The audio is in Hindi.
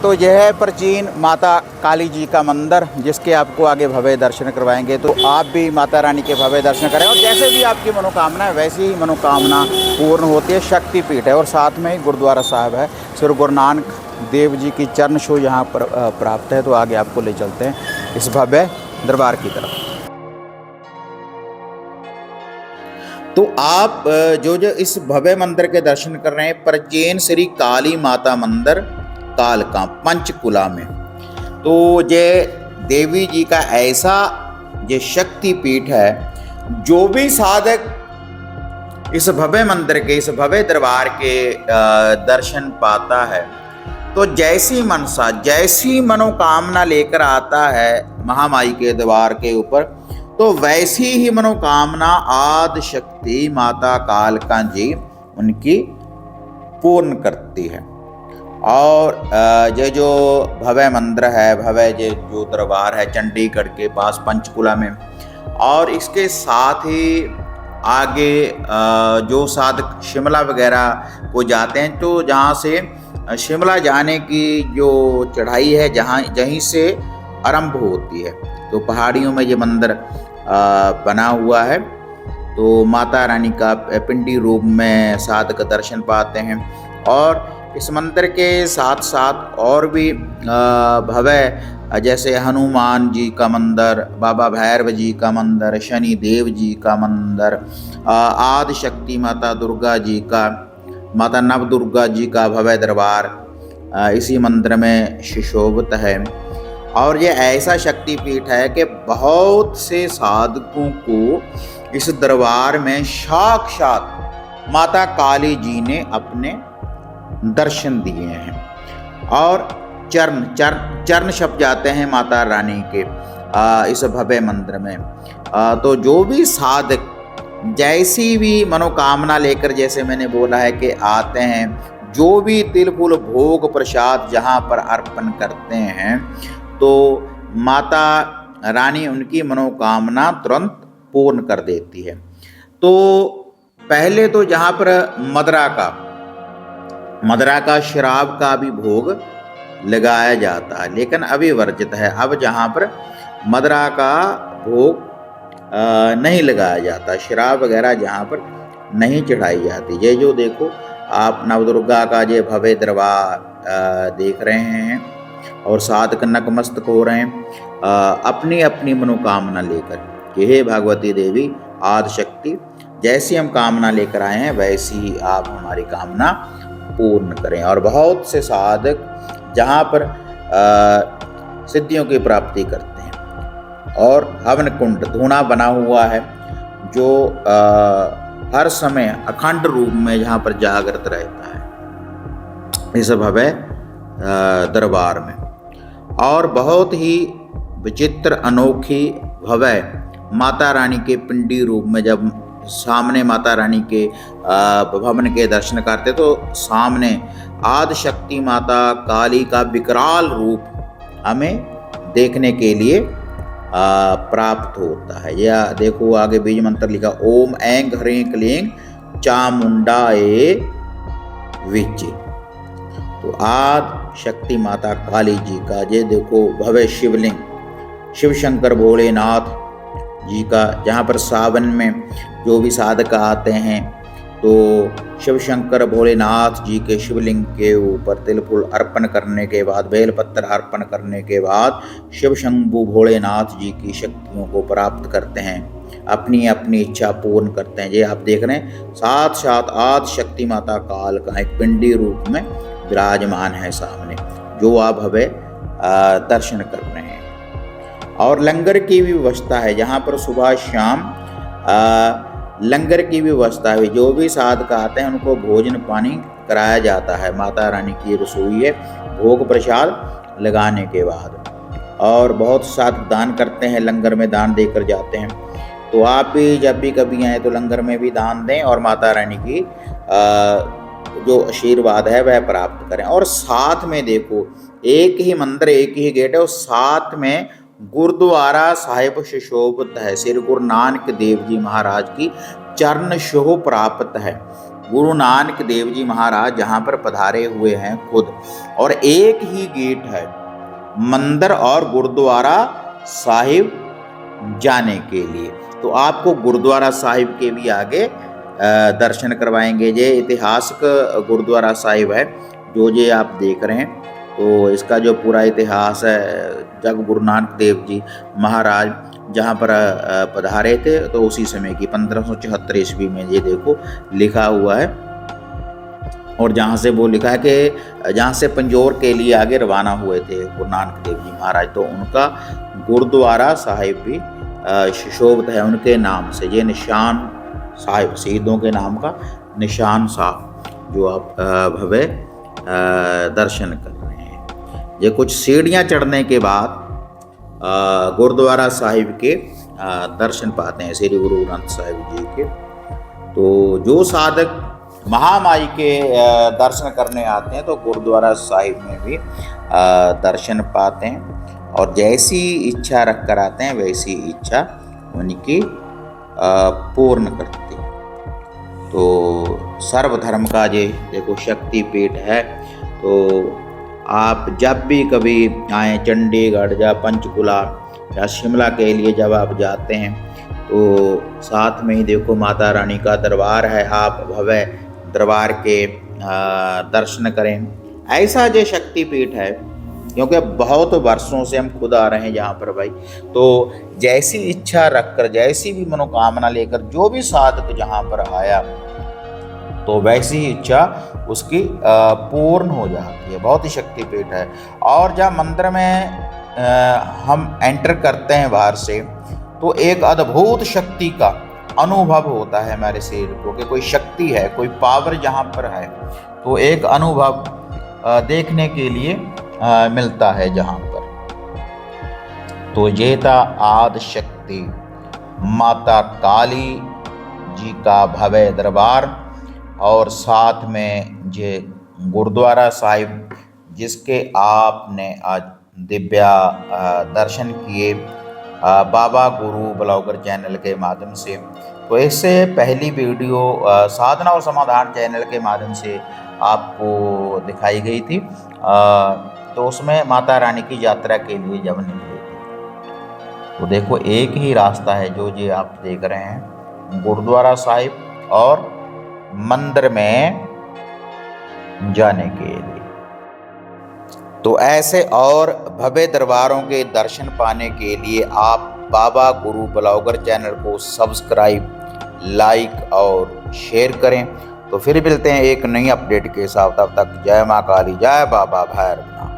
तो यह है प्राचीन माता काली जी का मंदिर, जिसके आपको आगे भव्य दर्शन करवाएंगे। तो आप भी माता रानी के भव्य दर्शन करें और जैसे भी आपकी मनोकामना है वैसी ही मनोकामना पूर्ण होती है। शक्तिपीठ है और साथ में ही गुरुद्वारा साहिब है। श्री गुरु नानक देव जी की चरण छू यहाँ पर प्राप्त है। तो आगे आपको ले चलते हैं इस भव्य दरबार की तरफ। तो आप जो इस भव्य मंदिर के दर्शन कर रहे हैं, प्राचीन श्री काली माता मंदिर कालका पंचकुला में। तो ये देवी जी का ऐसा ये शक्ति पीठ है, जो भी साधक इस भव्य मंदिर के, इस भव्य दरबार के दर्शन पाता है, तो जैसी मनसा, जैसी मनोकामना लेकर आता है महामाई के द्वार के ऊपर, तो वैसी ही मनोकामना आदि शक्ति माता कालका जी उनकी पूर्ण करती है। और ये जो भव्य मंदिर है, भव्य ये जो दरबार है चंडीगढ़ के पास पंचकुला में, और इसके साथ ही आगे जो साधक शिमला वगैरह को जाते हैं, तो जहाँ से शिमला जाने की जो चढ़ाई है, जहीं से आरंभ होती है, तो पहाड़ियों में ये मंदिर बना हुआ है। तो माता रानी का पिंडी रूप में साधक दर्शन पाते हैं। और इस मंदिर के साथ साथ और भी भव्य, जैसे हनुमान जी का मंदिर, बाबा भैरव जी का मंदिर, शनि देव जी का मंदिर, आदि शक्ति माता दुर्गा जी का, माता नव दुर्गा जी का भव्य दरबार इसी मंदिर में सुशोभित है। और ये ऐसा शक्तिपीठ है कि बहुत से साधकों को इस दरबार में साक्षात माता काली जी ने अपने दर्शन दिए हैं और चरण छप जाते हैं माता रानी के इस भव्य मंदिर में। तो जो भी साधक जैसी भी मनोकामना लेकर, जैसे मैंने बोला है कि आते हैं, जो भी तिल फूल भोग प्रसाद जहाँ पर अर्पण करते हैं, तो माता रानी उनकी मनोकामना तुरंत पूर्ण कर देती है। तो पहले तो जहाँ पर मदरा का शराब का भी भोग लगाया जाता है, लेकिन अभी वर्जित है। अब जहाँ पर मदरा का भोग नहीं लगाया जाता, शराब वगैरह जहाँ पर नहीं चढ़ाई जाती। ये जो देखो आप नवदुर्गा का ये भव्य दरबार देख रहे हैं और साधक नतमस्तक हो रहे हैं अपनी अपनी मनोकामना लेकर कि हे भगवती देवी आदि शक्ति, जैसी हम कामना लेकर आए हैं वैसी ही आप हमारी कामना पूर्ण करें। और बहुत से साधक जहाँ पर सिद्धियों की प्राप्ति करते हैं। और हवन कुंड धूना बना हुआ है, जो हर समय अखंड रूप में जहाँ पर जागृत रहता है इस भव्य दरबार में। और बहुत ही विचित्र अनोखी भव्य माता रानी के पिंडी रूप में, जब सामने माता रानी के भवन के दर्शन करते तो सामने आदि शक्ति माता काली का विकराल रूप हमें देखने के लिए प्राप्त होता है। यह देखो आगे बीज मंत्र लिखा, ओम ऐं ह्रीं क्लीं चामुंडाए विचे। तो आदि शक्ति माता काली जी का ये देखो भव्य शिवलिंग, शिव शंकर भोलेनाथ जी का, जहाँ पर सावन में जो भी साधक आते हैं तो शिव शंकर भोलेनाथ जी के शिवलिंग के ऊपर तिल फूल अर्पण करने के बाद, बेलपत्र अर्पण करने के बाद शिव शंभु भोलेनाथ जी की शक्तियों को प्राप्त करते हैं, अपनी अपनी इच्छा पूर्ण करते हैं। ये आप देख रहे हैं साथ साथ आदि शक्ति माता काल का एक पिंडी रूप में विराजमान है सामने, जो आप हमें दर्शन कर रहे हैं। और लंगर की भी व्यवस्था है, जहाँ पर सुबह शाम लंगर की भी व्यवस्था है। जो भी साधक आते हैं उनको भोजन पानी कराया जाता है। माता रानी की रसोई है भोग प्रसाद लगाने के बाद। और बहुत साधक दान करते हैं, लंगर में दान देकर जाते हैं। तो आप भी जब भी कभी आए तो लंगर में भी दान दें और माता रानी की जो आशीर्वाद है वह प्राप्त करें। और साथ में देखो एक ही मंदिर, एक ही गेट है, और साथ में गुरुद्वारा साहिब सुशोभित है। श्री गुरु नानक देव जी महाराज की चरण छू प्राप्त है। गुरु नानक देव जी महाराज जहाँ पर पधारे हुए हैं खुद, और एक ही गेट है मंदिर और गुरुद्वारा साहिब जाने के लिए। तो आपको गुरुद्वारा साहिब के भी आगे दर्शन करवाएंगे। ये ऐतिहासिक गुरुद्वारा साहिब है जो ये आप देख रहे हैं। तो इसका जो पूरा इतिहास है, जब गुरु नानक देव जी महाराज जहाँ पर पधारे थे तो उसी समय की 1574 ईस्वी में ये देखो लिखा हुआ है। और जहाँ से वो लिखा है कि जहाँ से पंजोर के लिए आगे रवाना हुए थे गुरु नानक देव जी महाराज, तो उनका गुरुद्वारा साहिब भी सुशोभित है उनके नाम से। ये निशान साहिब, शहीदों के नाम का निशान साहिब जो आप भव्य दर्शन कर रहे हैं। ये कुछ सीढ़ियाँ चढ़ने के बाद गुरुद्वारा साहिब के दर्शन पाते हैं श्री गुरु ग्रंथ साहिब जी के। तो जो साधक महामाई के दर्शन करने आते हैं तो गुरुद्वारा साहिब में भी दर्शन पाते हैं, और जैसी इच्छा रख कर आते हैं वैसी इच्छा उनकी पूर्ण करती है। तो सर्वधर्म का ये देखो शक्तिपीठ है। तो आप जब भी कभी आए चंडीगढ़ या पंचकुला या शिमला के लिए जब आप जाते हैं तो साथ में ही देखो माता रानी का दरबार है, आप भव्य दरबार के दर्शन करें। ऐसा जो शक्तिपीठ है, क्योंकि बहुत वर्षों से हम खुद आ रहे हैं यहाँ पर भाई, तो जैसी इच्छा रखकर, जैसी भी मनोकामना लेकर जो भी साधक जहाँ पर आया तो वैसी ही इच्छा उसकी पूर्ण हो जाती है। बहुत ही शक्तिपीठ है। और जब मंदिर में हम एंटर करते हैं बाहर से तो एक अद्भुत शक्ति का अनुभव होता है हमारे शरीर को कि कोई शक्ति है, कोई पावर जहाँ पर है। तो एक अनुभव देखने के लिए मिलता है जहाँ पर। तो ये था आदि शक्ति माता काली जी का भव्य दरबार, और साथ में ये गुरुद्वारा साहिब जिसके आपने आज दिव्या दर्शन किए बाबा गुरु ब्लॉगर चैनल के माध्यम से। तो इससे पहली वीडियो साधना और समाधान चैनल के माध्यम से आपको दिखाई गई थी। तो उसमें माता रानी की यात्रा के लिए जब निकले थे, तो देखो एक ही रास्ता है जो ये आप देख रहे हैं, गुरुद्वारा साहिब और मंदिर में जाने के लिए। तो ऐसे और भव्य दरबारों के दर्शन पाने के लिए आप बाबा गुरु ब्लॉगर चैनल को सब्सक्राइब, लाइक और शेयर करें। तो फिर मिलते हैं एक नई अपडेट के साथ। तब तक जय माँ काली, जय बाबा भैरवनाथ।